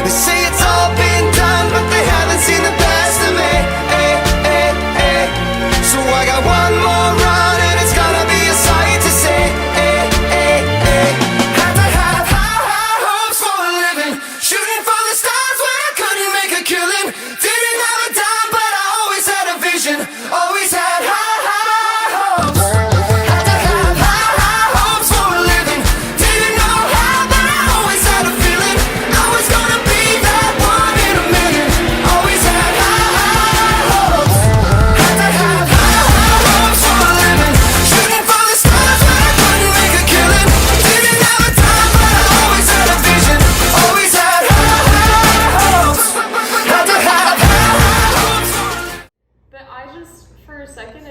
They say it's all been done, but they haven't seen the best of me. So I got one more run, and it's gonna be a sight to see. Had to have high hopes for a living, shooting for the stars when I couldn't make a killing. Didn't have a dime, but I always had a vision. Always had high hopes. Had to have high hopes for a living. Didn't know how, but I always had a feeling I was gonna be that one in a million. Always had high hopes. Had to have high hopes for a living, shooting for the stars when I couldn't make a killing. Didn't have a time, but I always had a vision. Always had high hopes. Had to have high hopes. But I just, for a second,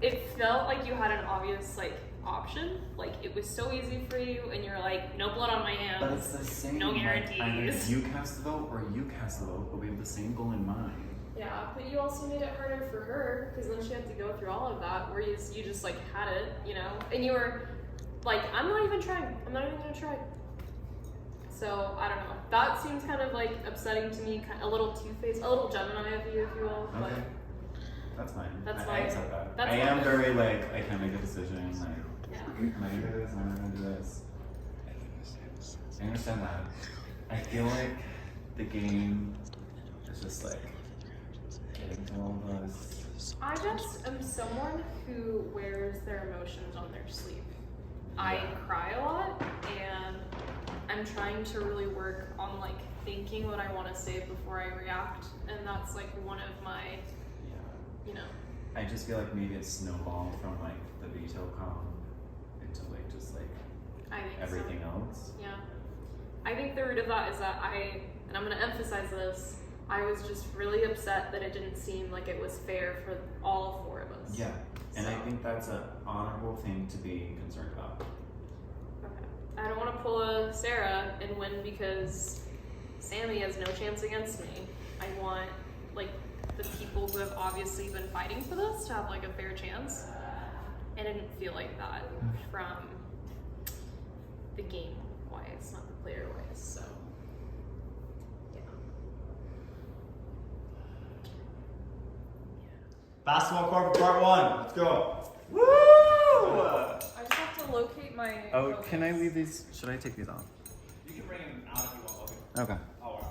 it felt like you had an obvious, like, option. Like, it was so easy for you, and you're like, no blood on my But it's hands, the same. no like, either guarantees. you cast the vote or you cast the vote, but we have the same goal in mind. Yeah, but you also made it harder for her, because then she had to go through all of that, whereas you just, like, had it, you know? And you were like, I'm not even trying. I'm not even gonna try. So, I don't know. That seems kind of, like, upsetting to me, a little two-faced, a little Gemini of you, if you will. But Okay. That's fine. That's I fine. accept that. That's I am fine. very like, I can't make a decision. Like, yeah. am I gonna do this? Am I not gonna do this? I understand that. I feel like the game is just like getting to all of us. I just am someone who wears their emotions on their sleeve. I cry a lot, and I'm trying to really work on like thinking what I want to say before I react, and that's like one of my, you know. I just feel like maybe it's snowballed from like the veto com into like just like I think everything so. else. Yeah. I think the root of that is that and I'm going to emphasize this, I was just really upset that it didn't seem like it was fair for all four of us. Yeah, and So. I think that's an honorable thing to be concerned about. Okay. I don't want to pull a Sarah and win because Sammy has no chance against me. I want like the people who have obviously been fighting for this to have like a fair chance. And I didn't feel like that from the game wise, not the player wise. So yeah. Basketball court for part one. Let's go. Woo! I just have to locate my Oh, focus. can I leave these? Should I take these off? You can bring him out if you want. Okay. Okay.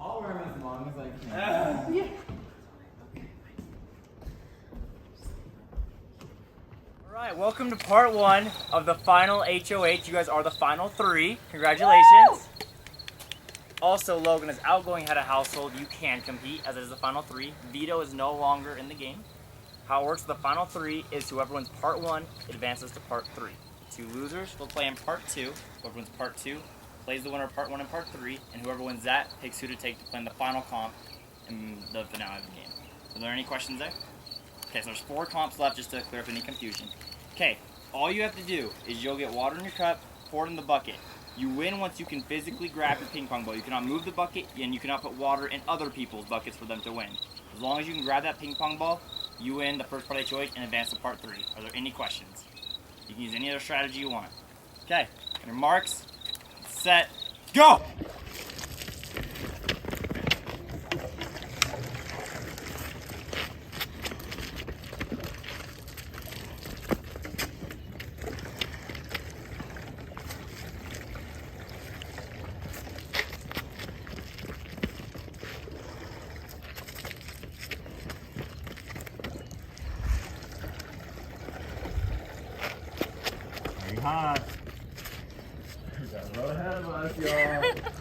I'll wear him as long as I can. Yeah. Alright, welcome to part one of the final HOH. You guys are the final three. Congratulations. Also, Logan is outgoing head of household. You can compete as it is the final three. Vito is no longer in the game. How it works with the final three is whoever wins part one advances to part three. Two losers will play in part two. Whoever wins part two plays the winner of part one and part three, and whoever wins that picks who to take to play in the final comp in the finale of the game. Are there any questions there? Okay, so there's 4 comps left just to clear up any confusion. Okay, all you have to do is you'll get water in your cup, pour it in the bucket. You win once you can physically grab your ping pong ball. You cannot move the bucket, and you cannot put water in other people's buckets for them to win. As long as you can grab that ping pong ball, you win the first part of HOH and advance to part 3. Are there any questions? You can use any other strategy you want. Okay, your marks, set, go! Very hot. We got a road ahead of us, y'all.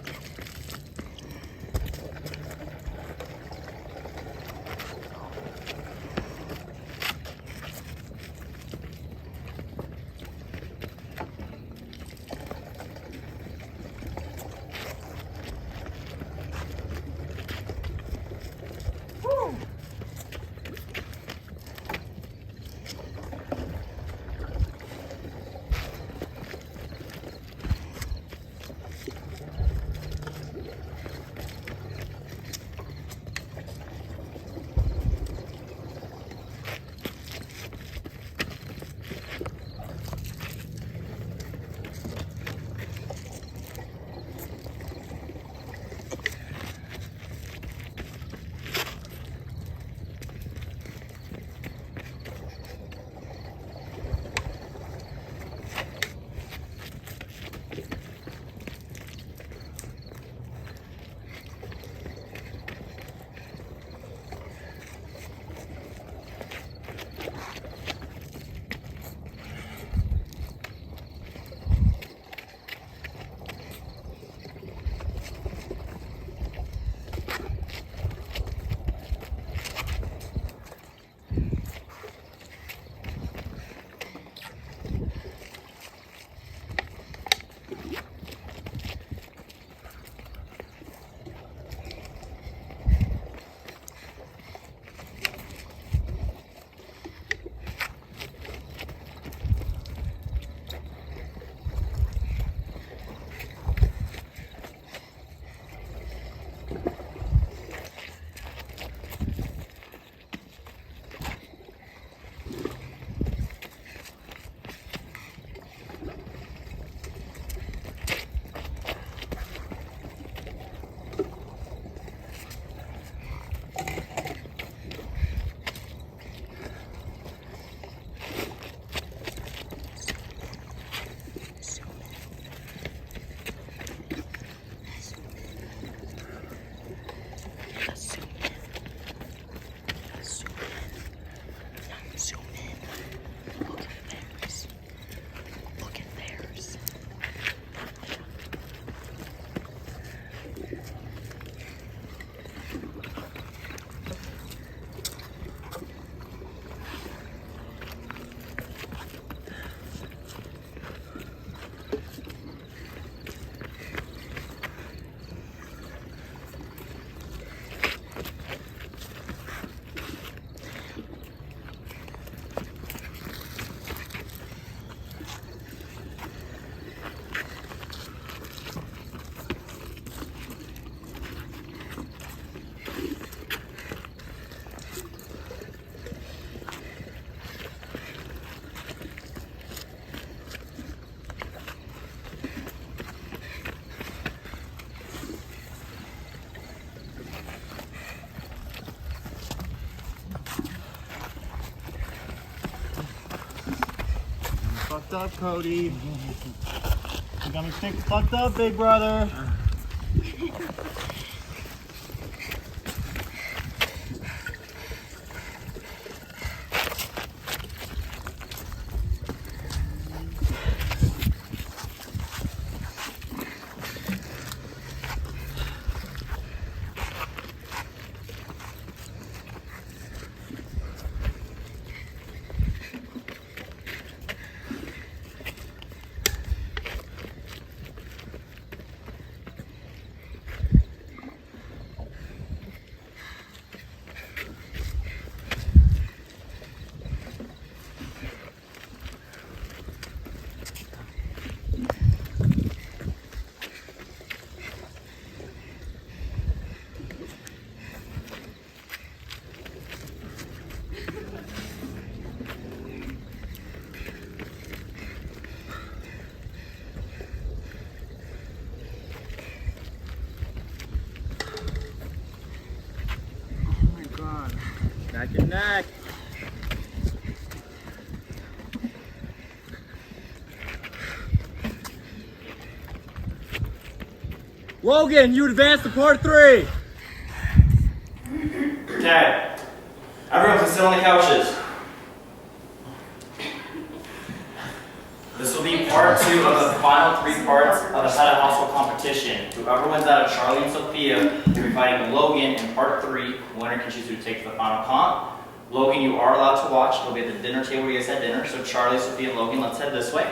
fucked up, Cody. You got me thinking fucked up, big brother. Neck and neck. Logan, you advance to part 3. Okay. Everyone can sit on the couches. This will be part 2 of the final 3 parts of the head of household competition. Whoever wins out of Charlie and Sophia will be fighting Logan in part 3. Winner can choose who to take to the final comp. Logan, you are allowed to watch. It'll be at the dinner table where you guys had dinner. So Charlie, Sophia, and Logan, let's head this way.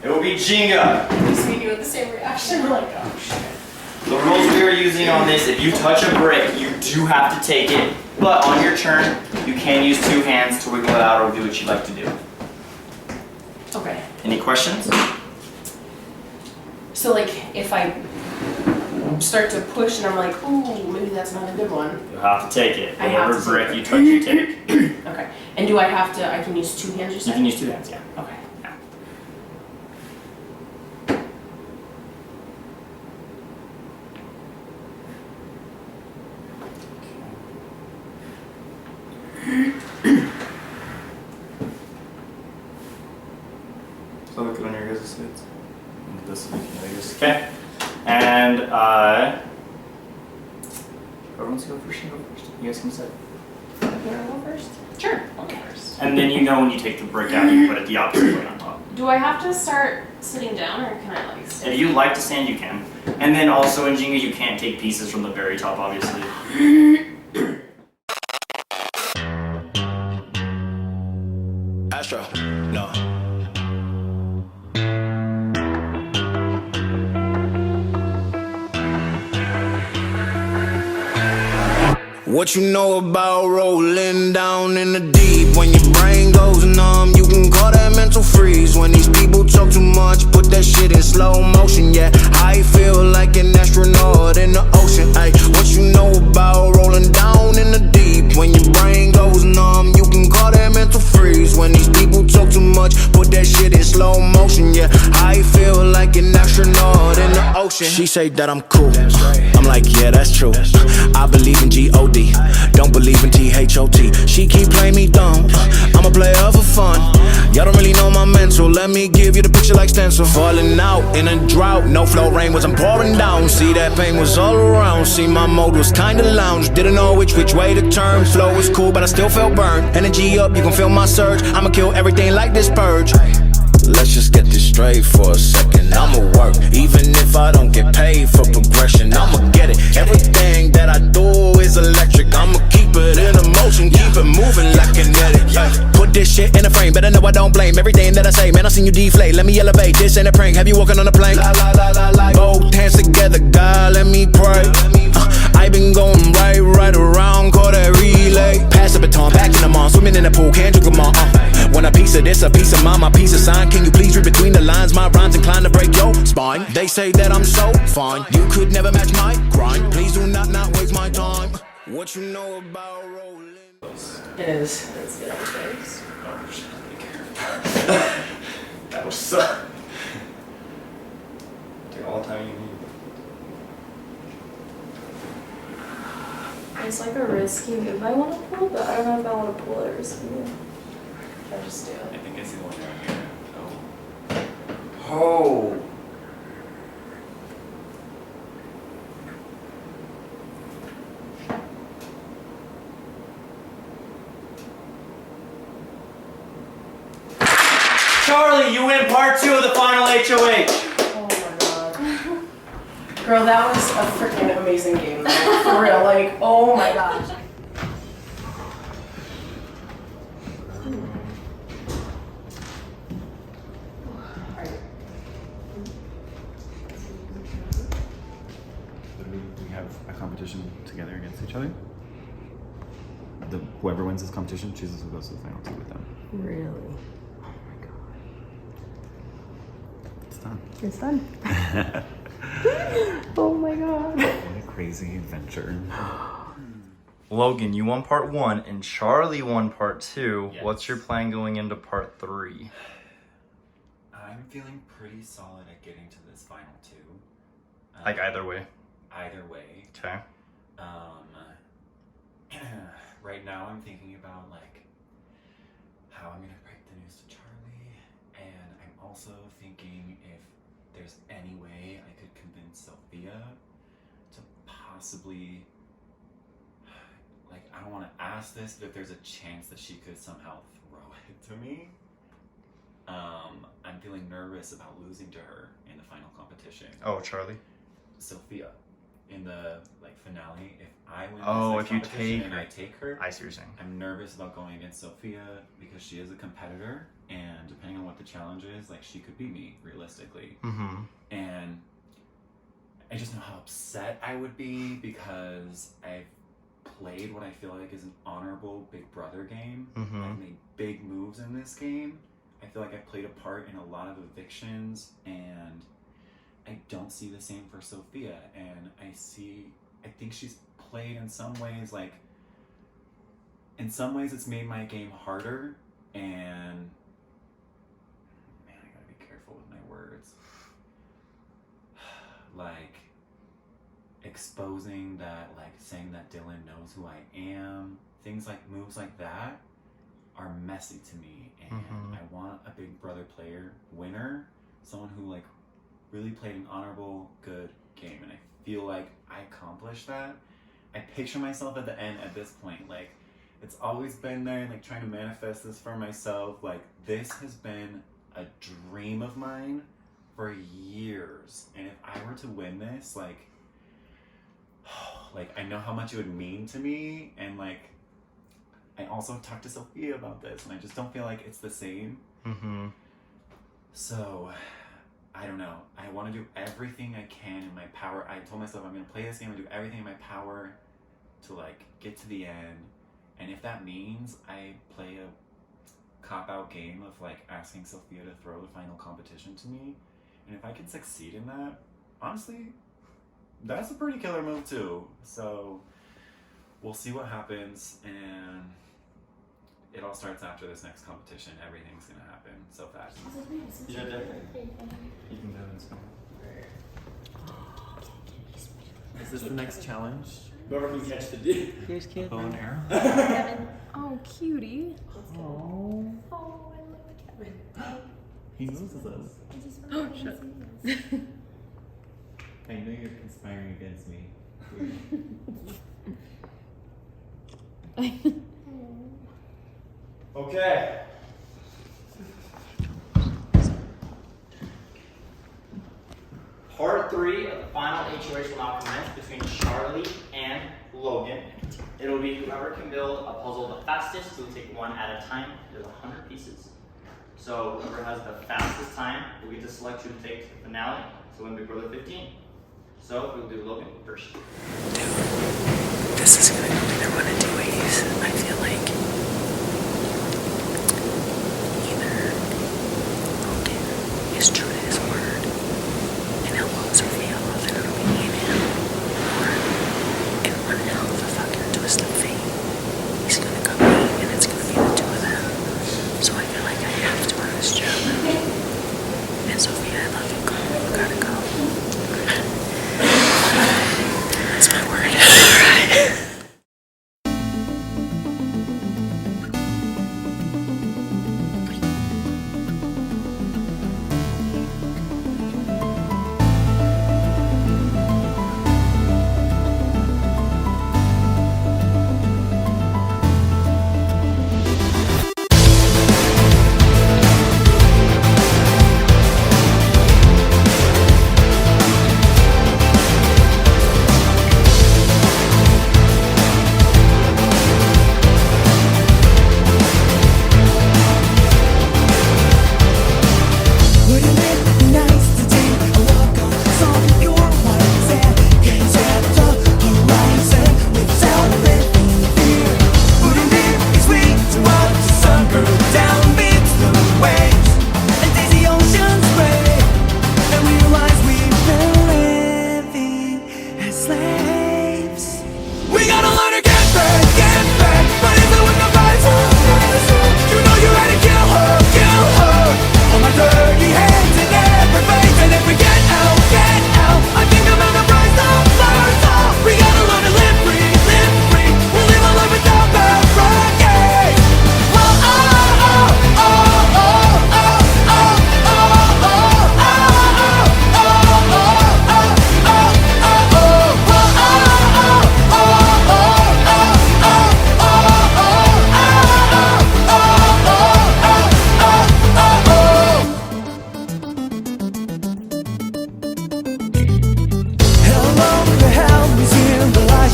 It will be Jenga. Just me with the same reaction. We're like, oh shit. The rules we are using on this, if you touch a brick, you do have to take it. But on your turn, you can use 2 hands to wiggle it out or do what you like to do. Okay. Any questions? So like if I start to push and I'm like, ooh, maybe that's not a good one. You have to take it. I have Whatever to brick take you it. touch, you take. Okay. And do I have to, I can use 2 hands you You said? can use 2 hands, yeah. Okay. So look on your guys' sides. This is okay. And whoever wants to go first, you go first. You guys can sit. You want to go first? Sure. I'll go first. And then you know when you take the brick out, you put it the opposite way on top. Do I have to start sitting down or can I like stand? If you like to stand, you can. And then also in Jenga, you can't take pieces from the very top, obviously. Astro, no. What you know about rolling down in the deep? When your brain goes numb, you can call that mental freeze. When these people talk too much, put that shit in slow motion. Yeah, I feel like an astronaut in the ocean. Ay, what you know about rolling down in the deep? When your brain goes numb, you can call that mental freeze. When these people talk too much, put that shit in slow motion. Yeah, I feel like an astronaut in the ocean. She say that I'm cool. I'm like, yeah, that's true. I believe in G-O-D, don't believe in T-H-O-T. She keep playing me dumb, I'm a player for fun. Y'all don't really know my mental, let me give you the picture like stencil. Falling out in a drought, no flow, rain wasn't pouring down. See, that pain was all around, see, my mode was kinda lounge. Didn't know which way to turn, flow was cool but I still felt burned. Energy up, you can feel my surge, I'ma kill everything like this purge. Let's just get this straight for a second. I'ma work, even if I don't get paid for progression. I'ma get it. Everything that I do is electric. I'ma keep it in motion, keep it moving like kinetic. Put this shit in a frame, better know I don't blame everything that I say. Man, I seen you deflate. Let me elevate. This ain't a prank. Have you walking on a plane? Both hands together, God, let me pray. I been going right around, call that relay. Pass the baton, back in the mall, swimming in the pool, can't drink them all. Want a piece of this, a piece of mine, my piece of sign. Can you please read between the lines? My rhymes inclined to break your spine. They say that I'm so fine, you could never match my grind. Please do not waste my time. What you know about rolling? It is. Let's get upstairs. That was so. Take all the time you need. It's like a risky move I want to pull, but I don't know if I want to pull it or risky move. Should I just do I it? think I see the one down here. Oh. Charlie, you win part 2 of the final HOH. Oh my god. Girl, that was a freaking amazing game though. For real, like, oh my gosh. We have a competition together against each other. Whoever wins this competition chooses who goes to the final 2 with them. Really? Oh my god. It's done. It's done. Oh my god. What a crazy adventure. Logan, you won part 1 and Charlie won part 2. Yes. What's your plan going into part 3? I'm feeling pretty solid at getting to this final 2. Like either way. Either way. Okay. Right now I'm thinking about like how I'm gonna break the news to Charlie, and I'm also thinking if there's any way I could convince Sophia to possibly, like, I don't want to ask this, but if there's a chance that she could somehow throw it to me. I'm feeling nervous about losing to her in the final competition. Oh, Charlie. Sophia. In the like finale, if I win Oh, this if you competition take and her. I take her, I see what you're saying. I'm nervous about going against Sophia because she is a competitor, and depending on what the challenge is, like, she could beat me realistically. Mm-hmm. And I just know how upset I would be because I've played what I feel like is an honorable Big Brother game. Mm-hmm. I've made big moves in this game. I feel like I played a part in a lot of evictions, and I don't see the same for Sophia. And I think she's played in some ways, like, in some ways it's made my game harder, and man, I gotta be careful with my words. Like, exposing that, like, saying that Dylan knows who I am, things like, moves like that are messy to me, and I want a Big Brother player, winner, someone who, like, really played an honorable, good game, and I feel like I accomplished that. I picture myself at the end at this point, like, it's always been there, like, trying to manifest this for myself. Like, this has been a dream of mine for years, and if I were to win this, like, I know how much it would mean to me, and, like, I also talked to Sophia about this, and I just don't feel like it's the same. Mm-hmm. So, I don't know. I want to do everything I can in my power. I told myself I'm going to play this game and do everything in my power to, like, get to the end. And if that means I play a cop-out game of, like, asking Sophia to throw the final competition to me, and if I can succeed in that, honestly, that's a pretty killer move too. So, we'll see what happens, and it all starts after this next competition. Everything's going to happen so fast. You can go and spin. Is this the next challenge? Whoever can catch the dude. Here's kid. Bow and arrow? Kevin. Oh, cutie. Oh, Oh, I love Kevin. he loses us. Oh, shit. I know you're conspiring against me. Okay. Part 3 of the final HOH will now commence between Charlie and Logan. It'll be whoever can build a puzzle the fastest. We'll take one at a time. There's 100 pieces. So whoever has the fastest time will get to select who to take to the finale. So win Big Brother 15. So we'll do Logan first. This is gonna go either one of two ways. I feel like either Logan is true to his word and he'll lose or fail off and it'll be me and him, or in one hell of a fucking twist of fate, he's gonna come me and it's gonna be the two of them. So I feel like I have to on this job. And Sophia, I love you, girl. You gotta go.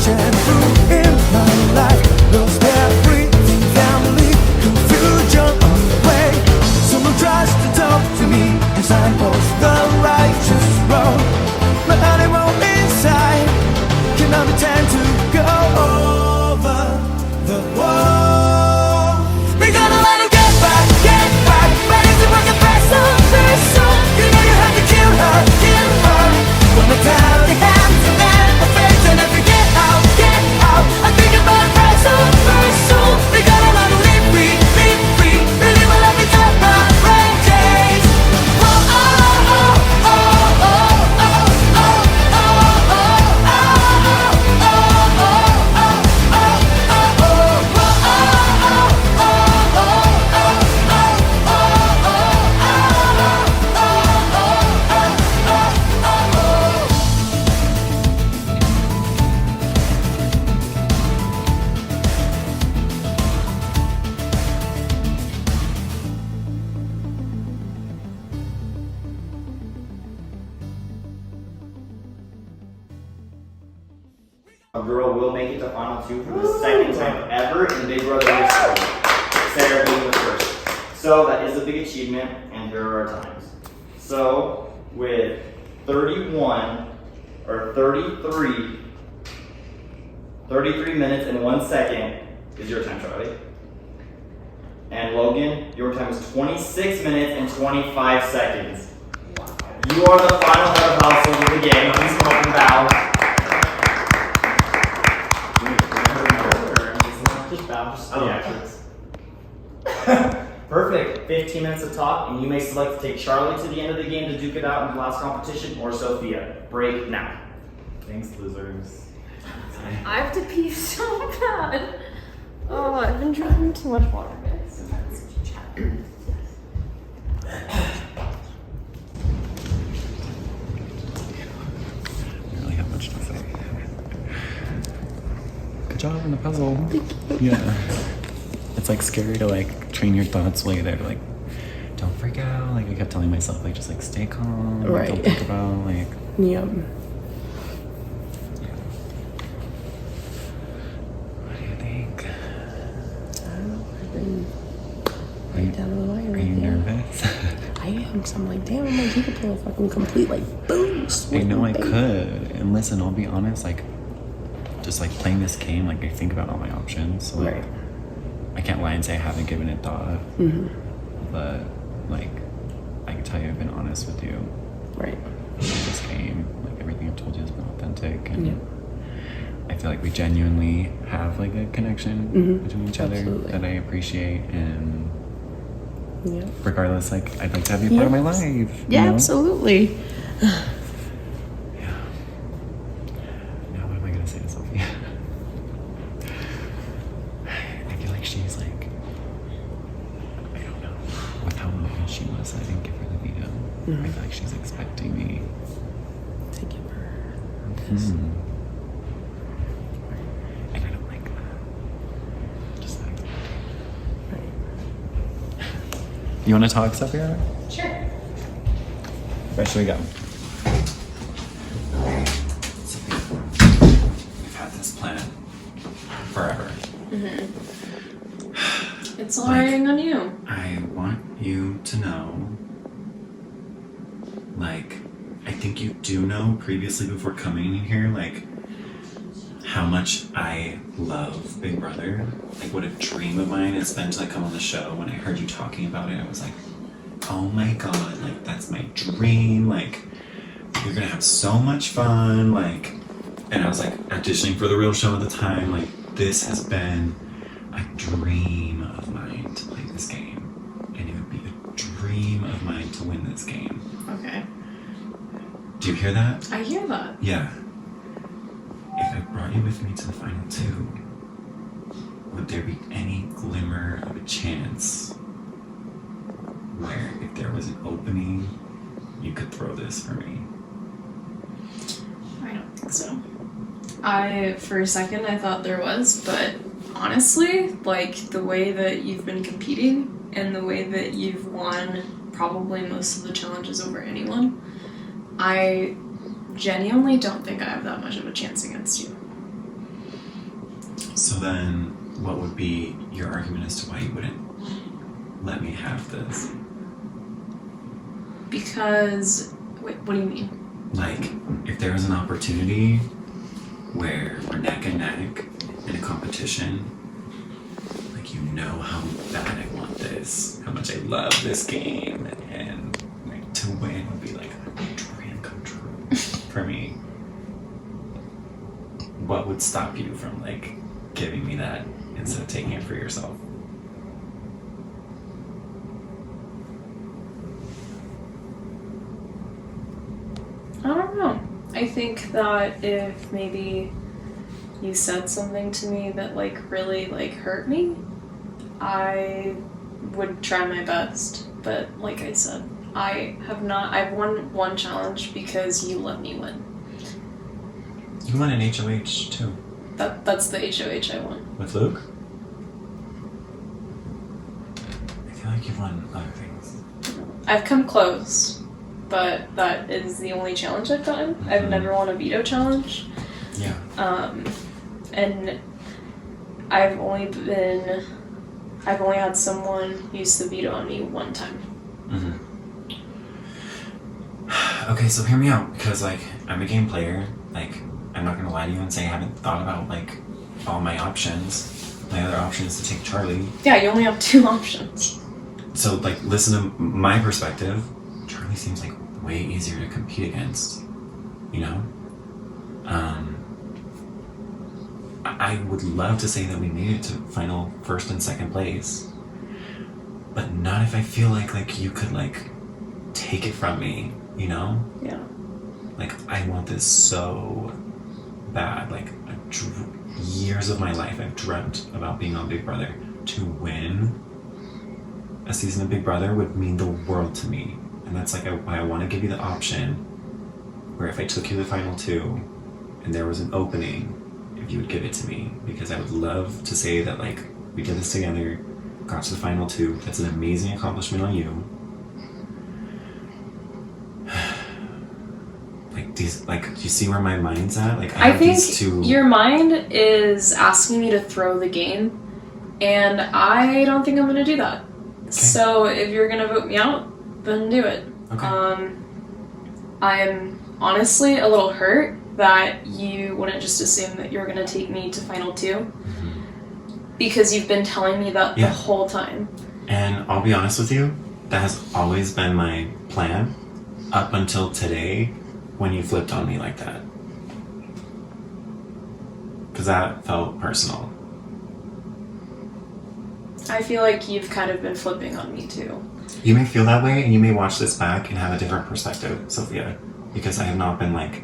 shine through in my life. Lost everything, family, confusion on the way. Someone tries to talk to me and signpost the righteous road. My animal inside cannot pretend to go over the wall. We gotta let him get back, ready to break the person. You know you have to kill her. When the time they have to end the face, and if you get out, I think about person. We gotta let him live free, really will let me get my brain days. Whoa, oh, oh, oh, oh, oh, oh, oh, oh, oh, oh, A girl will make it to Final 2 for the second time ever in Big Brother history. Sarah being the first. So that is a big achievement, and here are our times. So with 33 minutes and 1 second is your time, Charlie. And Logan, your time is 26 minutes and 25 seconds. You are the final head of household of the game. Please come up and bow. Perfect. 15 minutes of talk, and you may select to take Charlie to the end of the game to duke it out in the last competition, or Sophia. Break now. Thanks, losers. I have to pee so bad. Oh, I've been drinking too much water, guys. I don't really have much to say. Good job on the puzzle. Yeah. It's like scary to like train your thoughts while you're there to like, don't freak out. Like I kept telling myself like just like stay calm. Like, don't think about like. Yep. What do you think? I don't know. I've been right down to the wire. Are you nervous? I am. Because I'm like, damn, I'm like, you could pull a fucking complete like boost. I know I could. And listen, I'll be honest, like just like playing this game, like I think about all my options. So, like, Right. I can't lie and say I haven't given it thought. Mm-hmm. But like I can tell you I've been honest with you. Right. With this game. Like everything I've told you has been authentic, and Yeah. I feel like we genuinely have like a connection Mhm. between each Absolutely. other that I appreciate, and Yeah. regardless, like I'd like to have you part of my life. you Yeah, know? absolutely. Yeah. Now what am I gonna say to Sophia? I feel like she's like, I don't know, with how open she was, I didn't give her the veto. I feel like she's expecting me. To give her. And I don't like that. Just like, Right. you want to talk, Sophia? Sure. Where should we go? We've had this plan forever. It's all riding on you. I want you to know, like, I think you do know previously before coming in here, like, how much I love Big Brother. Like, what a dream of mine it's been to like come on the show. When I heard you talking about it, I was like, oh my god, like, that's my dream. Like, you're gonna have so much fun. Like, and I was like auditioning for the real show at the time. Like, this has been a dream of mine to play this game, and it would be a dream of mine to win this game. Okay. Do you hear that? I hear that. Yeah. If I brought you with me to the final 2, would there be any glimmer of a chance where if there was an opening, you could throw this for me? I don't think so. For a second, I thought there was, but honestly, like, the way that you've been competing and the way that you've won probably most of the challenges over anyone, I genuinely don't think I have that much of a chance against you. So then, what would be your argument as to why you wouldn't let me have this? Because, wait, what do you mean? Like, if there was an opportunity where we're neck and neck in a competition, like, you know how bad I want this, how much I love this game, and like, to win would be like a dream come true for me. What would stop you from like giving me that instead of taking it for yourself? I don't know. I think that if maybe you said something to me that like really like hurt me, I would try my best. But like I said, I've won one challenge because you let me win. You won an HOH too. That's the HOH I won. With Luke? I feel like you've won other things. I've come close, but that is the only challenge I've gotten. I've never won a veto challenge. Yeah. And I've only had someone use the veto on me one time. Okay, so hear me out, because like I'm a game player. Like, I'm not gonna lie to you and say I haven't thought about like all my options. My other option is to take Charlie. Yeah, you only have 2 options. So like, listen to my perspective. Charlie seems like way easier to compete against. You know. I would love to say that we made it to final 1st and 2nd place, but not if I feel like you could like take it from me. You know. Yeah. Like, I want this so bad. Like, years of my life I've dreamt about being on Big Brother. To win a season of Big Brother would mean the world to me. And that's like why I want to give you the option where if I took you to the final 2 and there was an opening, if you would give it to me. Because I would love to say that, like, we did this together, got to the final 2. That's an amazing accomplishment on you. Like, do you see where my mind's at? Like, I have think these 2... your mind is asking me to throw the game, and I don't think I'm gonna do that. Okay. So if you're gonna vote me out, then do it. Okay. I'm honestly a little hurt that you wouldn't just assume that you're gonna take me to final 2, because you've been telling me that the whole time. And I'll be honest with you, that has always been my plan up until today, when you flipped on me like that. Because that felt personal. I feel like you've kind of been flipping on me too. You may feel that way, and you may watch this back and have a different perspective, Sophia. Because I have not been like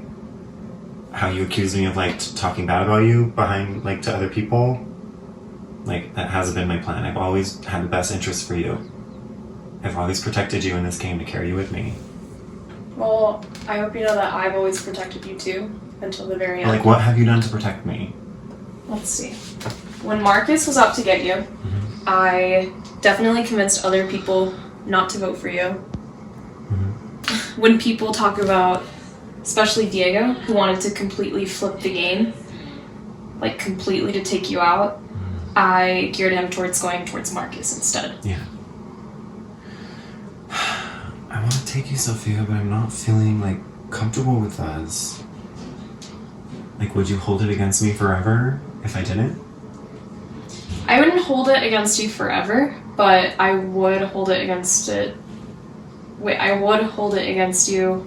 how you accuse me of like talking bad about you behind like to other people. Like, that hasn't been my plan. I've always had the best interest for you. I've always protected you in this game to carry you with me. Well, I hope you know that I've always protected you too, until the very end. Like, what have you done to protect me? Let's see. When Marcus was out to get you, I definitely convinced other people not to vote for you. When people talk about, especially Diego, who wanted to completely flip the game, like completely to take you out, I geared him towards going towards Marcus instead. Yeah. I want to take you, Sophia, but I'm not feeling like comfortable with us. Like, would you hold it against me forever if I didn't? I wouldn't hold it against you forever, but I would hold it against you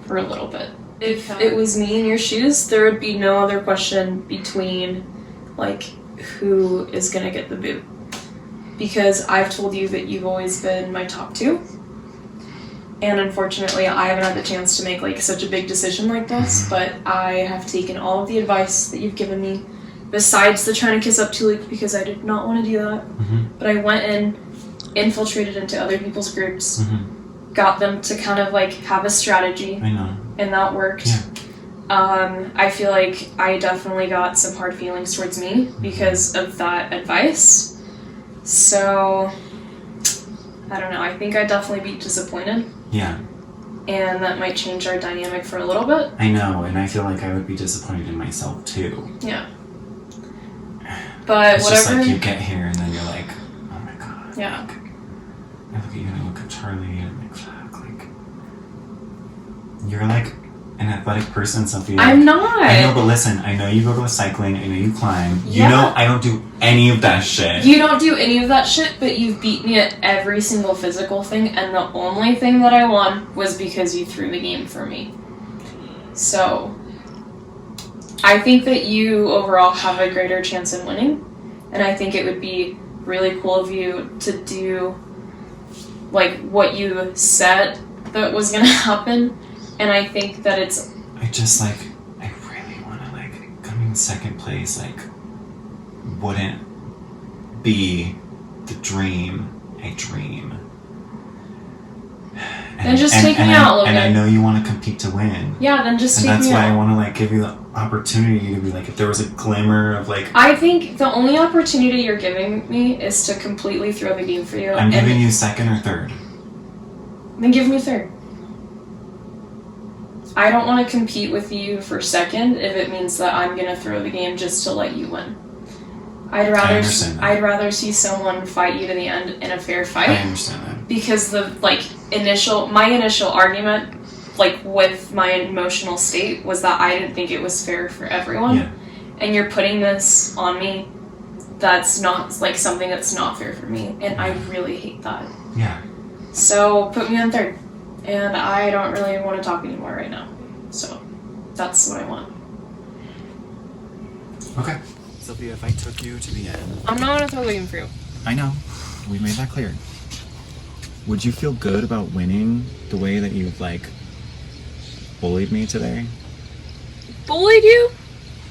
for a little bit. If it was me in your shoes, there would be no other question between, like, who is gonna get the boot. Because I've told you that you've always been my top 2. And unfortunately, I haven't had the chance to make, like, such a big decision like this, but I have taken all of the advice that you've given me, besides the trying to kiss up to Luke, because I did not want to do that. But I went in, infiltrated into other people's groups, got them to kind of, like, have a strategy. I know. And that worked. Yeah. I feel like I definitely got some hard feelings towards me because of that advice. So, I don't know. I think I'd definitely be disappointed. Yeah. And that might change our dynamic for a little bit. I know, and I feel like I would be disappointed in myself too. Yeah. But It's whatever. just like you get here and then you're like, oh my god. Yeah. Like, I look at you and I look at Charlie and I'm like, fuck, like, you're like an athletic person, Sophia. I'm not. I know, but listen, I know you go to cycling, I know you climb. You Yeah. know I don't do any of that shit. You don't do any of that shit, but you've beat me at every single physical thing, and the only thing that I won was because you threw the game for me. So, I think that you overall have a greater chance in winning, and I think it would be really cool of you to do, like, what you said that was gonna happen, and I think that it's... I just, like, I really want to, like, coming in second place, like, wouldn't be the dream a dream. Then just take me out, Logan. And I know you want to compete to win. Yeah, then just And take that's me why I out. want to, like, give you the opportunity to be, like, if there was a glimmer of, like, I think the only opportunity you're giving me is to completely throw the game for you. I'm giving you second or third. Then give me third. I don't want to compete with you for second if it means that I'm gonna throw the game just to let you win. I understand that. I'd rather see someone fight you to the end in a fair fight. I understand that. Because the my initial argument, like with my emotional state, was that I didn't think it was fair for everyone. Yeah. And you're putting this on me. That's not like something that's not fair for me, and I really hate that. Yeah. So put me on third, and I don't really want to talk anymore right now. So that's what I want. Okay. Sophia, if I took you to the end. I'm not gonna throw the game for you. I know. We made that clear. Would you feel good about winning the way that you've, like, bullied me today? Bullied you?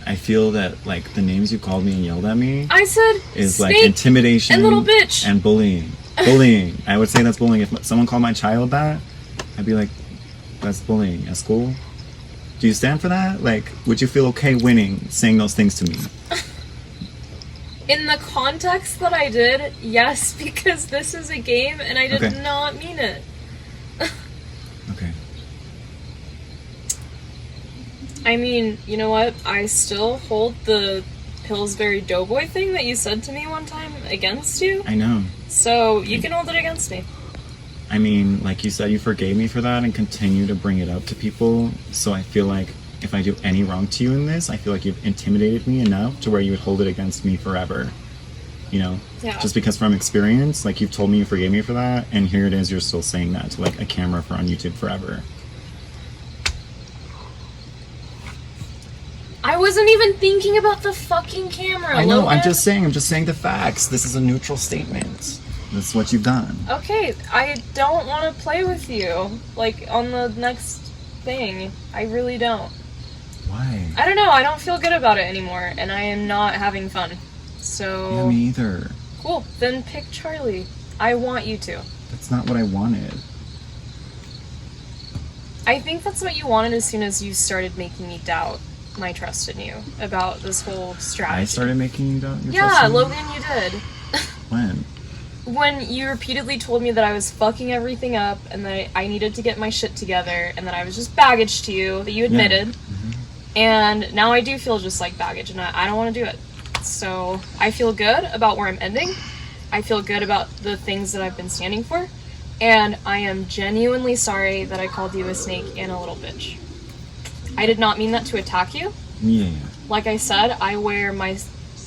I feel that, like, the names you called me and yelled at me I said is, snake like, intimidation and little bitch. and bullying. Bullying. I would say that's bullying. If someone called my child that, I'd be like, that's bullying at school. Do you stand for that? Like, would you feel okay winning, saying those things to me? In the context that I did, yes, because this is a game and I did Okay. not mean it. Okay. I mean, you know what? I still hold the Pillsbury Doughboy thing that you said to me one time against you. I know. So you can hold it against me. I mean, like you said, you forgave me for that and continue to bring it up to people. So I feel like if I do any wrong to you in this, I feel like you've intimidated me enough to where you would hold it against me forever. You know? Yeah. Just because from experience, like you've told me you forgave me for that, and here it is, you're still saying that to like a camera for on YouTube forever. I wasn't even thinking about the fucking camera. I know, Logan. I'm just saying the facts. This is a neutral statement. This is what you've done. Okay, I don't want to play with you. Like, on the next thing. I really don't. Why? I don't know, I don't feel good about it anymore, and I am not having fun. So... Yeah, me either. Cool, then pick Charlie. I want you to. That's not what I wanted. I think that's what you wanted as soon as you started making me doubt my trust in you about this whole strategy. I started making you doubt your Yeah, trust in me? Logan, you did. When? When you repeatedly told me that I was fucking everything up and that I needed to get my shit together and that I was just baggage to you, that you admitted. Mhm. And now I do feel just like baggage and I don't want to do it. So I feel good about where I'm ending. I feel good about the things that I've been standing for. And I am genuinely sorry that I called you a snake and a little bitch. I did not mean that to attack you. Yeah. Like I said, I wear my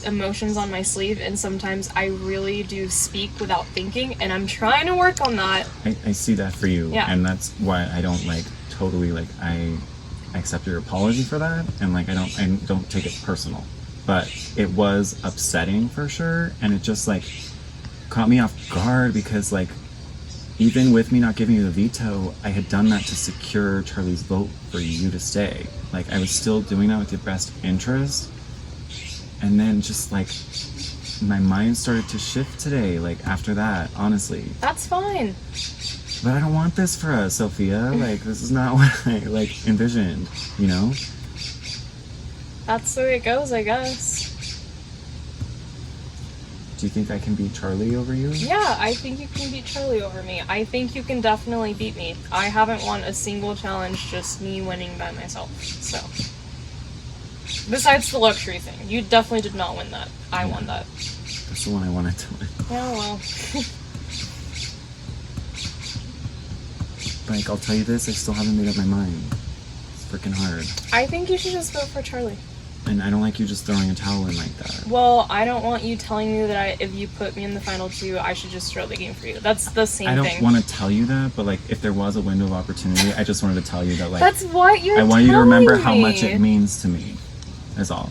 emotions on my sleeve and sometimes I really do speak without thinking and I'm trying to work on that. I see that for you. Yeah. And that's why I don't like totally like I accept your apology for that and like I don't take it personal. But it was upsetting for sure and it just like caught me off guard because like even with me not giving you the veto, I had done that to secure Charlie's vote for you to stay. Like I was still doing that with your best interest. And then just like my mind started to shift today, like after that, honestly. That's fine. But I don't want this for us, Sophia. Like this is not what I like envisioned, you know? That's the way it goes, I guess. Do you think I can beat Charlie over you? Yeah, I think you can beat Charlie over me. I think you can definitely beat me. I haven't won a single challenge, just me winning by myself. So, Besides the luxury thing, you definitely did not win that. I won that. That's the one I wanted to win. Yeah, well. Like, I'll tell you this, I still haven't made up my mind. It's freaking hard. I think you should just vote for Charlie. And I don't like you just throwing a towel in like that. Well, I don't want you telling me that if you put me in the final 2, I should just throw the game for you. That's the same thing. I don't want to tell you that, but like, if there was a window of opportunity, I just wanted to tell you that, like, That's what you're I want you to remember how telling much me. it means to me. That's all.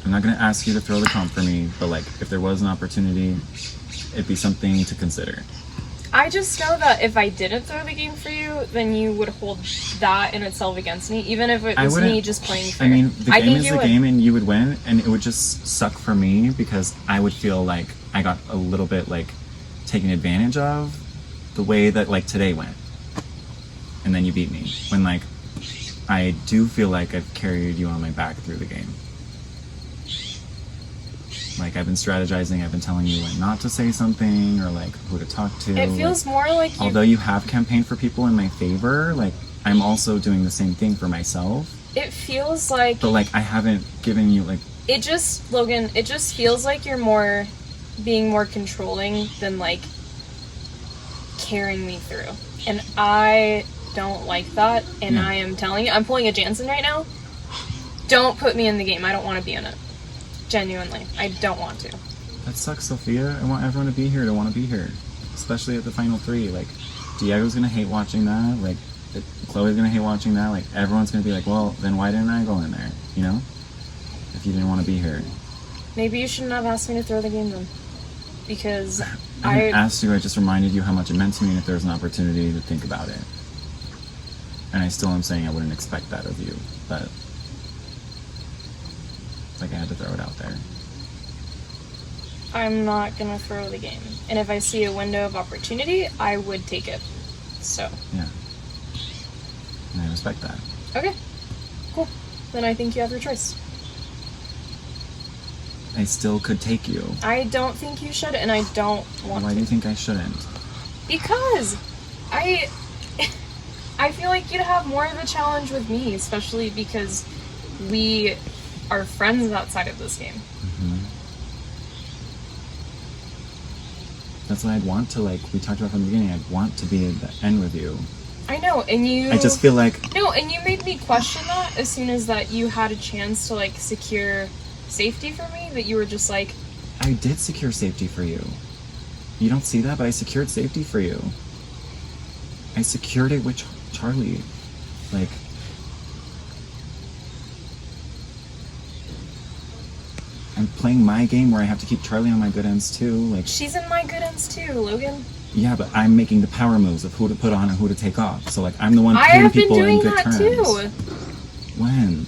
I'm not gonna ask you to throw the comp for me, but like, if there was an opportunity, it'd be something to consider. I just know that if I didn't throw the game for you, then you would hold that in itself against me, even if it was me just playing fair. I mean, the game is you the would. game, and you would win, and it would just suck for me because I would feel like I got a little bit like taken advantage of the way that like today went, and then you beat me. When like I do feel like I've carried you on my back through the game. Like, I've been strategizing, I've been telling you when not to say something, or like who to talk to. It feels more like you. Although you have campaigned for people in my favor, like, I'm also doing the same thing for myself. It feels like. But like, I haven't given you like. It just, Logan, it just feels like you're being more controlling than like carrying me through. And I don't like that, and Yeah. I am telling you, I'm pulling a Jansen right now. Don't put me in the game, I don't want to be in it. Genuinely, I don't want to. That sucks, Sophia. I want everyone to be here to want to be here. Especially at the final 3. Like, Diego's gonna hate watching that. Like, Chloe's gonna hate watching that. Like, everyone's gonna be like, well, then why didn't I go in there? You know? If you didn't want to be here. Maybe you shouldn't have asked me to throw the game then. Because I didn't ask you, I just reminded you how much it meant to me and if there was an opportunity to think about it. And I still am saying I wouldn't expect that of you. But like, I had to throw it out there. I'm not gonna throw the game. And if I see a window of opportunity, I would take it. So. Yeah. And I respect that. Okay. Cool. Then I think you have your choice. I still could take you. I don't think you should, and I don't want Why to. do you think I shouldn't? Because I feel like you'd have more of a challenge with me, especially because we are friends outside of this game. Mm-hmm. That's what I'd want to, like, we talked about from the beginning, I'd want to be at the end with you. I know, and you... I just feel like... No, and you made me question that as soon as that you had a chance to, like, secure safety for me, that you were just like... I did secure safety for you. You don't see that, but I secured safety for you. I secured it with Charlie. Like... I'm playing my game where I have to keep Charlie on my good ends too. Like, She's in my good ends too, Logan. yeah, but I'm making the power moves of who to put on and who to take off. So like, I'm the one I putting have been people in doing good that terms. too. When?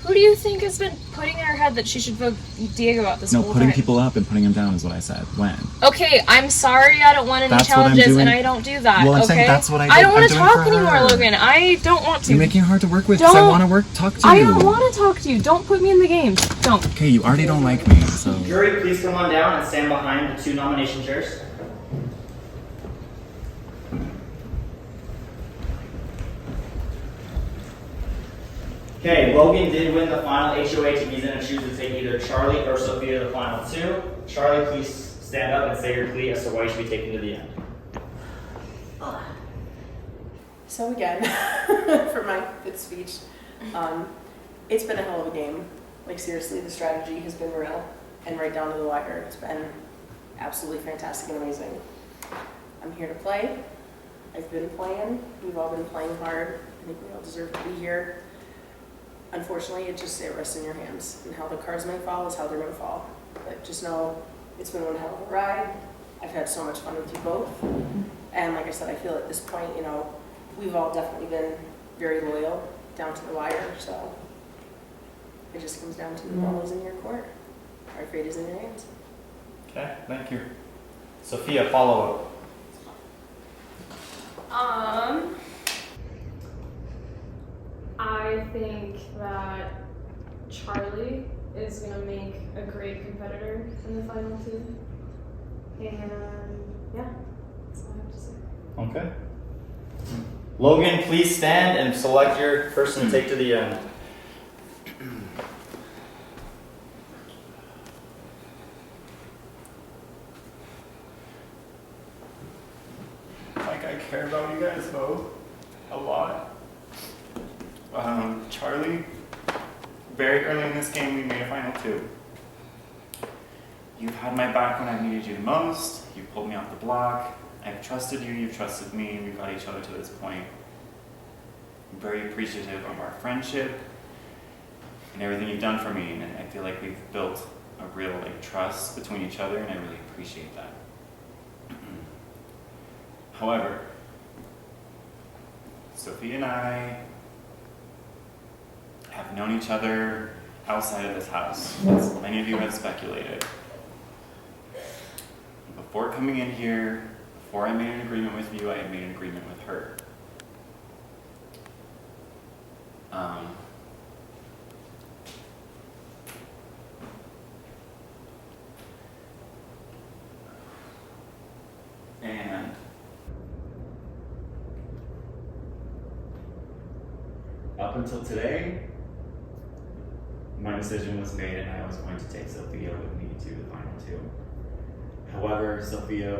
Who do you think has been putting in her head that she should vote Diego out this No, whole putting time? people up and putting them down is what I said. When? Okay, I'm sorry I don't want any That's what I'm challenges, doing. and I don't do that. Well, I'm okay? saying that's what I I did. don't want I'm to doing talk for anymore, her. Logan. I don't want to. You're making it hard to work with because I Don't- want to talk to you. I don't want to talk to you. Don't put me in the game. Don't. Okay, you already don't like me, so. Jury, please come on down and stand behind the 2 nomination chairs. Okay, Logan did win the final HOH and he's going to choose to take either Charlie or Sophia to the final 2. Charlie, please stand up and say your plea as to why you should be taken to the end. So again, for my fifth speech, it's been a hell of a game. Like seriously, the strategy has been real and right down to the wire. It's been absolutely fantastic and amazing. I'm here to play. I've been playing. We've all been playing hard. I think we all deserve to be here. Unfortunately, it rests in your hands. And how the cards may fall is how they're going to fall. But just know it's been one hell of a ride. I've had so much fun with you both. And like I said, I feel at this point, you know, we've all definitely been very loyal down to the wire. So it just comes down to the ball is in your court. Our fate is in your hands. Okay, thank you. Sophia, follow up. I think that Charlie is going to make a great competitor in the final 2. And yeah, that's all I have to say. Okay. Logan, please stand and select your person to take to the end. Like, I care about you guys both a lot. Charlie, very early in this game, we made a final two. You've had my back when I've needed you the most. You pulled me off the block. I've trusted you, you've trusted me, and we've got each other to this point. I'm very appreciative of our friendship and everything you've done for me, and I feel like we've built a real trust between each other, and I really appreciate that. However, Sophie and I have known each other outside of this house, as many of you have speculated. Before coming in here, before I made an agreement with you, I had made an agreement with her. And up until today, my decision was made and I was going to take Sophia with me to the final two. However, Sophia,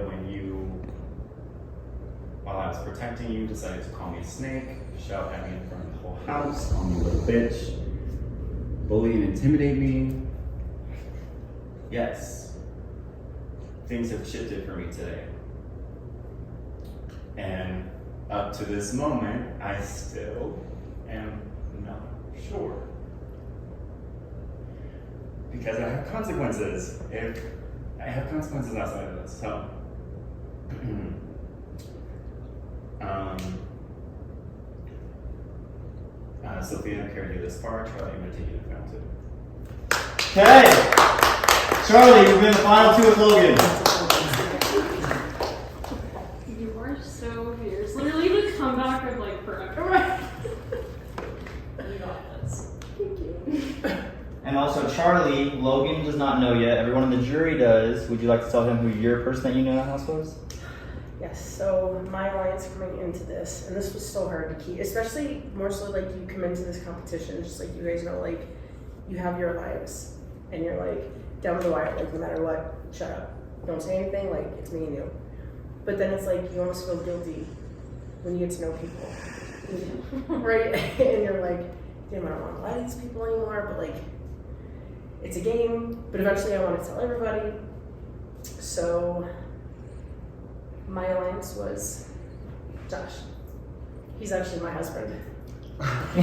while I was protecting you, decided to call me a snake, shout at me in front of the whole house, call me a little bitch, bully and intimidate me. Yes, things have shifted for me today. And up to this moment, I still am not sure. Because I have consequences. I have consequences outside of this, so. Sophia, I carried you this far. Charlie, I'm going to take you to the final two. Okay! Charlie, you've been in the final two with Logan. You are so fierce. Literally the comeback of like forever. You got this. Thank you. And also, Charlie, Logan does not know yet. Everyone in the jury does. Would you like to tell him who your person that you know in the house was? Yes, so my alliance coming into this, and this was so hard to keep, especially more so like you come into this competition, just like you guys know, like you have your lives and you're like down the wire, like no matter what, shut up. Don't say anything, like it's me and you. But then it's like you almost feel guilty when you get to know people. Right? And you're like, damn, I don't want to lie to these people anymore, but like it's a game, but eventually I want to tell everybody. So my alliance was Josh. He's actually my husband. Hi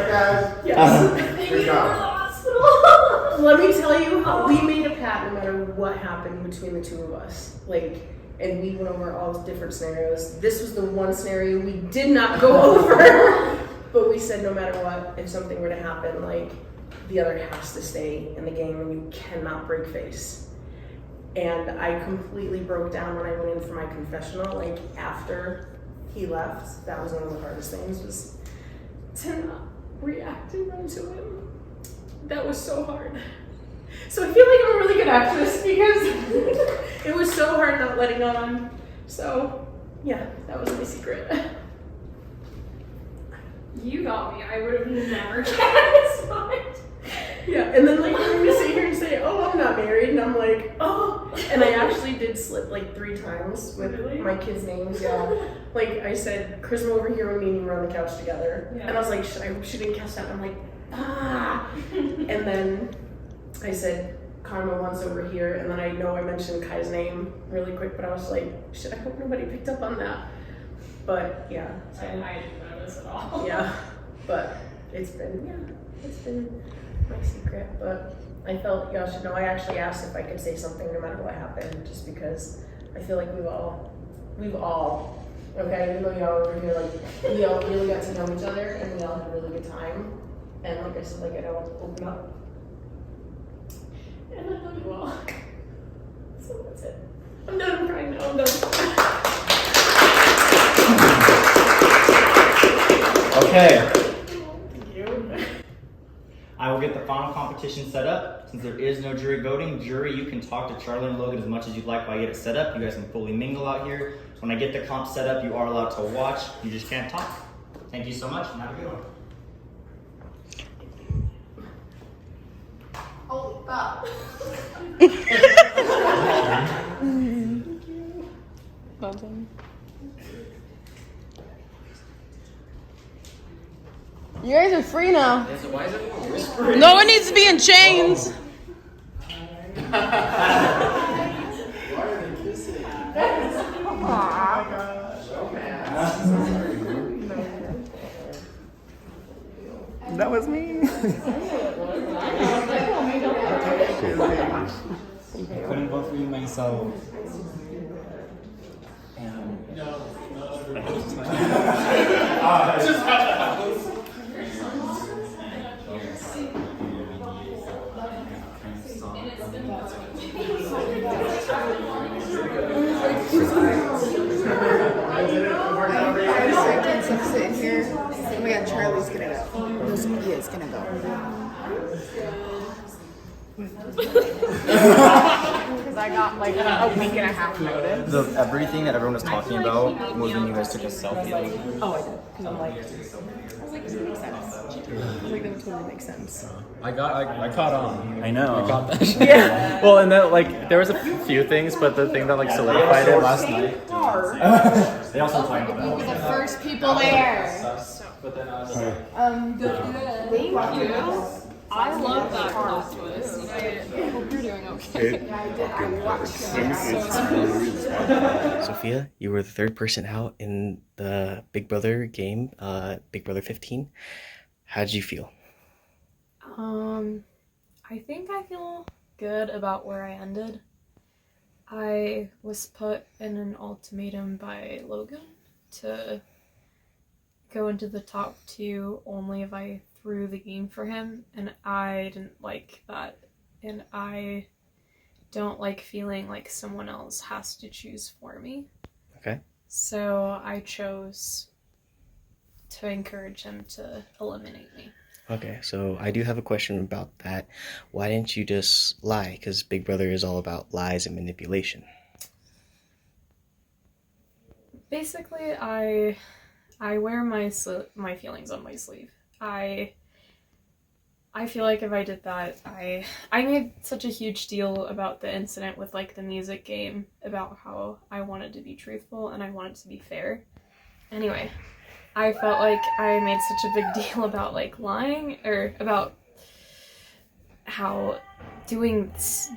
guys. Yes. Good job. Let me tell you, we made a pact no matter what happened between the two of us. Like, and we went over all different scenarios. This was the one scenario we did not go over. But we said no matter what, if something were to happen, like the other has to stay in the game and you cannot break face. And I completely broke down when I went in for my confessional, like after he left. That was one of the hardest things, was to not react and run to him. That was so hard. So I feel like I'm a really good actress because it was so hard not letting on. So yeah, that was my secret. You got me. I would have never satisfied. Yeah, and then like you're gonna sit here and say, "Oh, I'm not married," and I'm like, "Oh," and I actually did slip like 3 times with my kids' names. Yeah, like I said, Charisma over here when me and you were on the couch together, and I was like, "Should I catch that?" And I'm like, "Ah," and then I said Karma once over here, and then I know I mentioned Kai's name really quick, but I was like, "Shit, I hope nobody picked up on that." But yeah, so, I didn't notice at all. yeah, but it's been my secret. But I felt y'all should know. I actually asked if I could say something no matter what happened, just because I feel like we've all, okay, even though y'all over here, like we all really got to know each other and we all had a really good time. And like I said, like I don't open up. And I love you all. So that's it. I'm done crying now. I'm done. Okay. Thank you. I will get the final competition set up. Since there is no jury voting, jury, you can talk to Charlie and Logan as much as you'd like while I get it set up. You guys can fully mingle out here. When I get the comp set up, you are allowed to watch. You just can't talk. Thank you so much and have a good one. Holy fuck. You guys are free now. No one needs to be in chains. That was me. I couldn't go through myself. Sit here. Oh my god, Charlie's gonna go. He is gonna go. Because I got like a week and a half notice. Everything that everyone was talking about was when you guys took a selfie. Oh, I did. Because I'm like, I was like, this makes sense. I was like, that would totally make sense. I caught on. I know. I caught that. Yeah. Well, and then like there was a few things, but the thing that like solidified it last night. They also talked about We were the first people there. But then I was like, Thank you. I love that plot twist. I hope you're doing okay. Sophia, you were the third person out in the Big Brother game, Big Brother 15. How did you feel? I think I feel good about where I ended. I was put in an ultimatum by Logan to go into the top 2 only if I threw the game for him, and I didn't like that, and I don't like feeling like someone else has to choose for me. Okay. So I chose to encourage him to eliminate me. Okay, so I do have a question about that. Why didn't you just lie? Because Big Brother is all about lies and manipulation. Basically, I wear my feelings on my sleeve. I feel like if I did that, I made such a huge deal about the incident with like the music game, about how I wanted to be truthful and I wanted to be fair. Anyway, I felt like I made such a big deal about like lying, or about how doing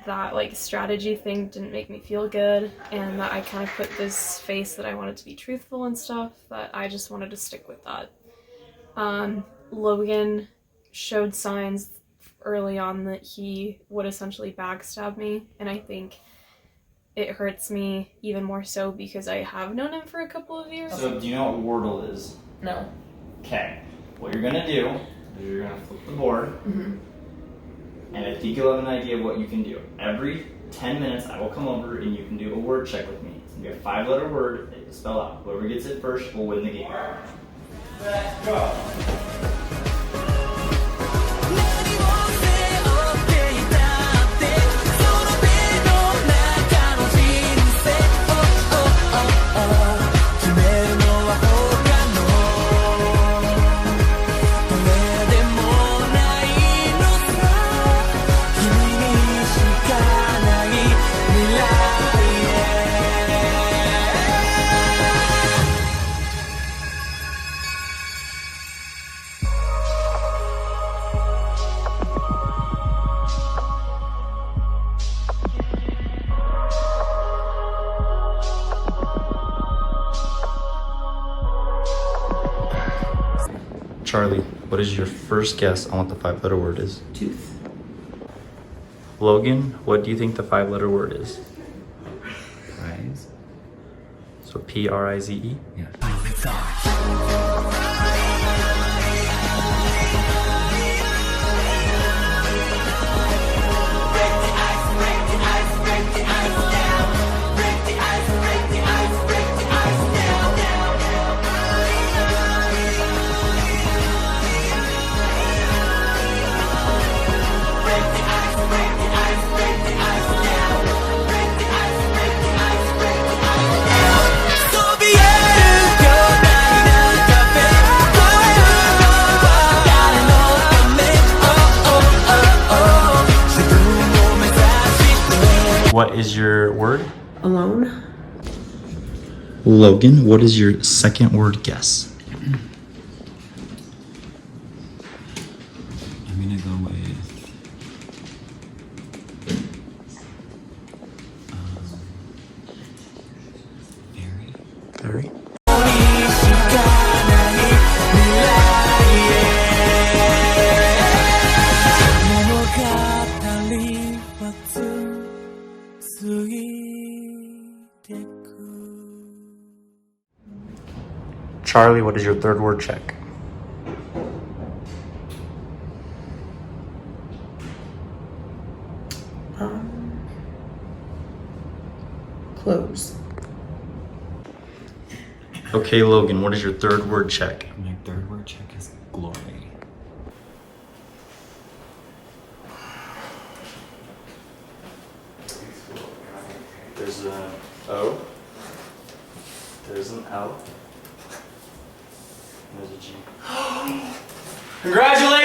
that like strategy thing didn't make me feel good, and that I kind of put this face that I wanted to be truthful and stuff, that I just wanted to stick with that. Logan showed signs early on that he would essentially backstab me, and I think it hurts me even more so because I have known him for a couple of years. So do you know what Wordle is? No. Okay. What you're gonna do is you're gonna flip the board, and I think you'll have an idea of what you can do. Every 10 minutes, I will come over and you can do a word check with me. It's gonna be a 5-letter word that you can spell out. Whoever gets it first will win the game. Let's go. Charlie, what is your first guess on what the 5-letter word is? Tooth. Logan, what do you think the 5-letter word is? Prize? So P-R-I-Z-E? Yeah. Break the ice, break is your word? Alone. Logan, what is your second word guess? I'm gonna go with very. Very. Charlie, what is your third word check? Close. Okay, Logan, what is your third word check? My third word check is glory. There's an O. There's an L. And there's a G. Congratulations!